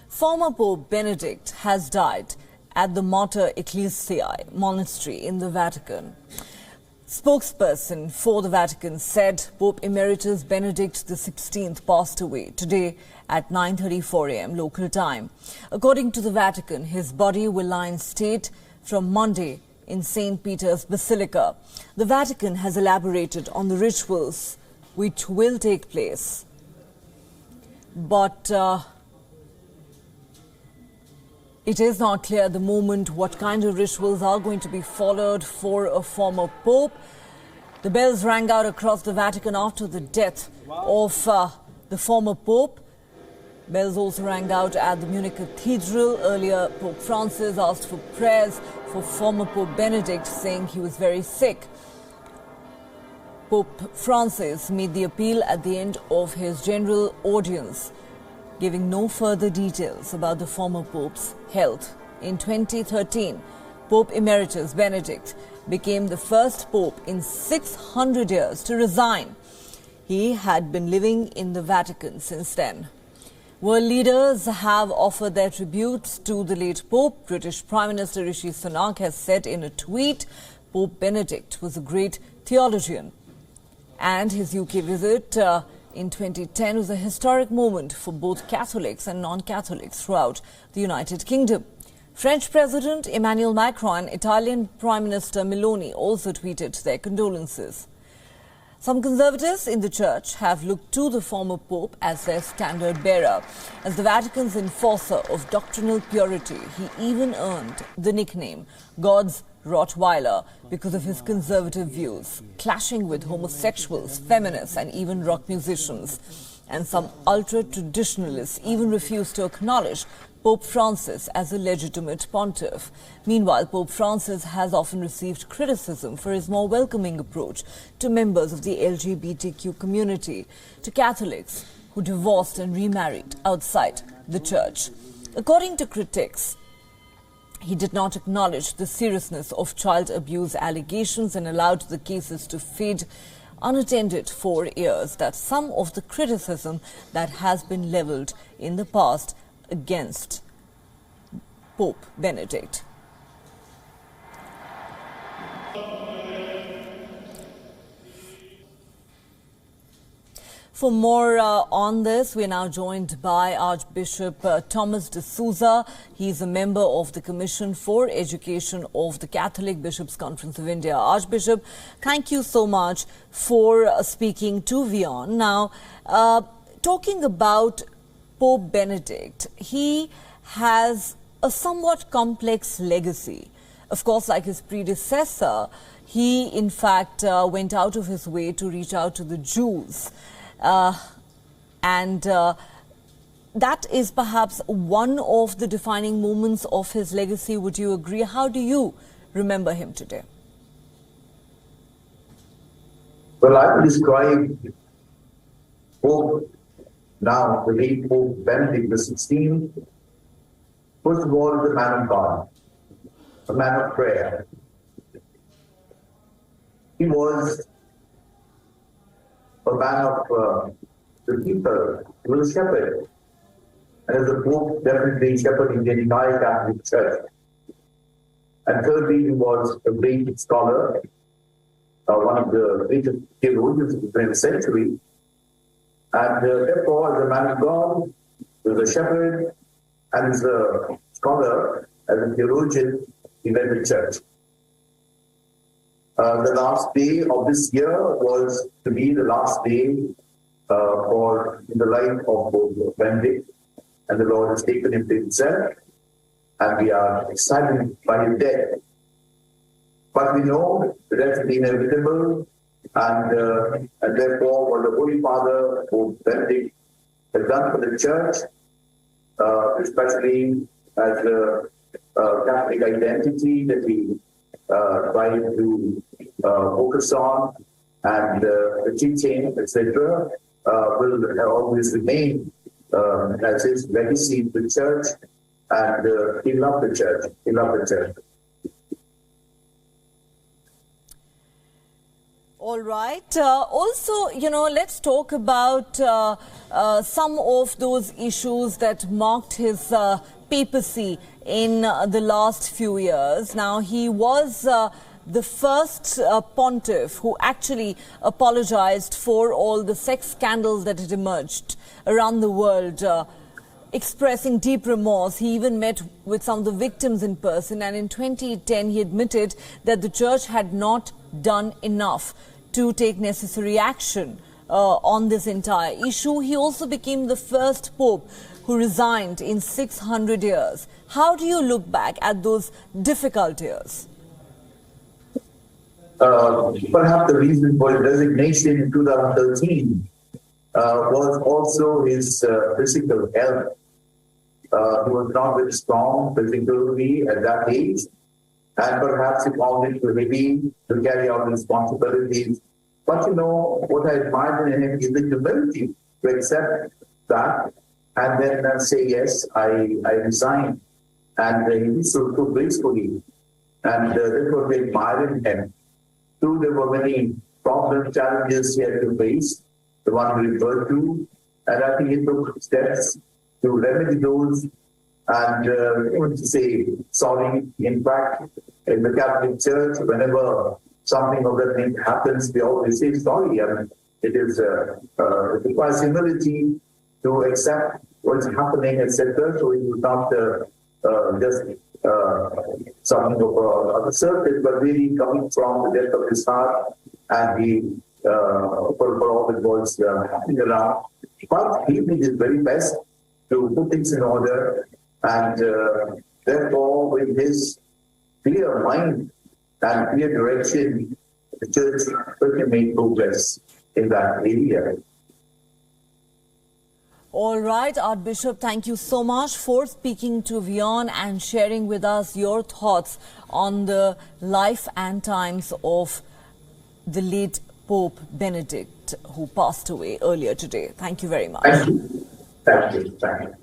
Former Pope Benedict has died at the Mater Ecclesiae monastery in the Vatican. Spokesperson for the Vatican said Pope Emeritus Benedict XVI passed away today at 9:34 a.m. local time. According to the Vatican, his body will lie in state from Monday in St. Peter's Basilica. The Vatican has elaborated on the rituals which will take place. But it is not clear at the moment what kind of rituals are going to be followed for a former pope. The bells rang out across the Vatican after the death of the former pope. Bells also rang out at the Munich Cathedral. Earlier, Pope Francis asked for prayers for former Pope Benedict, saying he was very sick. Pope Francis made the appeal at the end of his general audience, giving no further details about the former Pope's health. In 2013, Pope Emeritus Benedict became the first Pope in 600 years to resign. He had been living in the Vatican since then. World leaders have offered their tributes to the late Pope. British Prime Minister Rishi Sunak has said in a tweet, Pope Benedict was a great theologian, and his UK visit in 2010 was a historic moment for both Catholics and non-Catholics throughout the United Kingdom. French President Emmanuel Macron and Italian Prime Minister Meloni also tweeted their condolences. Some conservatives in the church have looked to the former pope as their standard bearer. As the Vatican's enforcer of doctrinal purity, he even earned the nickname God's Rottweiler because of his conservative views, clashing with homosexuals, feminists and even rock musicians. And some ultra-traditionalists even refused to acknowledge Pope Francis as a legitimate pontiff. Meanwhile, Pope Francis has often received criticism for his more welcoming approach to members of the LGBTQ community, to Catholics who divorced and remarried outside the church. According to critics, he did not acknowledge the seriousness of child abuse allegations and allowed the cases to fade unattended for years. That's some of the criticism that has been levelled in the past against Pope Benedict. For more on this, we are now joined by Archbishop Thomas de Souza. He is a member of the Commission for Education of the Catholic Bishops' Conference of India. Archbishop, thank you so much for speaking to WION. Now, talking about Pope Benedict, he has a somewhat complex legacy. Of course, like his predecessor, he in fact went out of his way to reach out to the Jews. That is perhaps one of the defining moments of his legacy. Would you agree? How do you remember him today? Well, I would describe Pope, now the late Pope Benedict XVI, first of all, as a man of God, a man of prayer. He was a man of the people. He was a shepherd. And as a Pope, definitely shepherding the entire Catholic Church. And thirdly, he was a great scholar, one of the greatest theologians of the 20th century. And therefore, as a man of God, as a shepherd, and as a scholar, as a theologian, he led the church. The last day of this year was to be the last day in the life of Pope Benedict, and the Lord has taken him to himself, and we are excited by his death. But we know that that's inevitable, and therefore what the Holy Father, Pope Benedict, has done for the Church, especially as a Catholic identity that we try to focus on, and the teaching, etc., will always remain as his legacy in the Church, and he loved the Church. He loved the Church. All right. Also, let's talk about some of those issues that marked his papacy in the last few years. Now, he was the first pontiff who actually apologized for all the sex scandals that had emerged around the world, expressing deep remorse. He even met with some of the victims in person, and in 2010 he admitted that the church had not done enough to take necessary action on this entire issue. He also became the first pope who resigned in 600 years. How do you look back at those difficult years? Perhaps the reason for his resignation in 2013 was also his physical health. He was not very strong physically at that age, and perhaps he found it too heavy to carry out responsibilities. But what I admire in him is the humility to accept that and then say, yes, I resign. And he did so gracefully. And that's what I admire in him. True, there were many problems, challenges he had to face, the one we referred to, and I think he took steps to remedy those and to say sorry. In fact, in the Catholic Church, whenever something of that thing happens, we always say sorry. I mean, it requires humility to accept what's happening, etc. So it was not just something of a surface, but really coming from the depth of his heart, and he, for all the words happening around. But he did his very best to put things in order, and therefore, with his clear mind and clear direction, the church certainly made progress in that area. All right, Archbishop, thank you so much for speaking to WION and sharing with us your thoughts on the life and times of the late Pope Benedict, who passed away earlier today. Thank you very much. Thank you. Thank you. Thank you.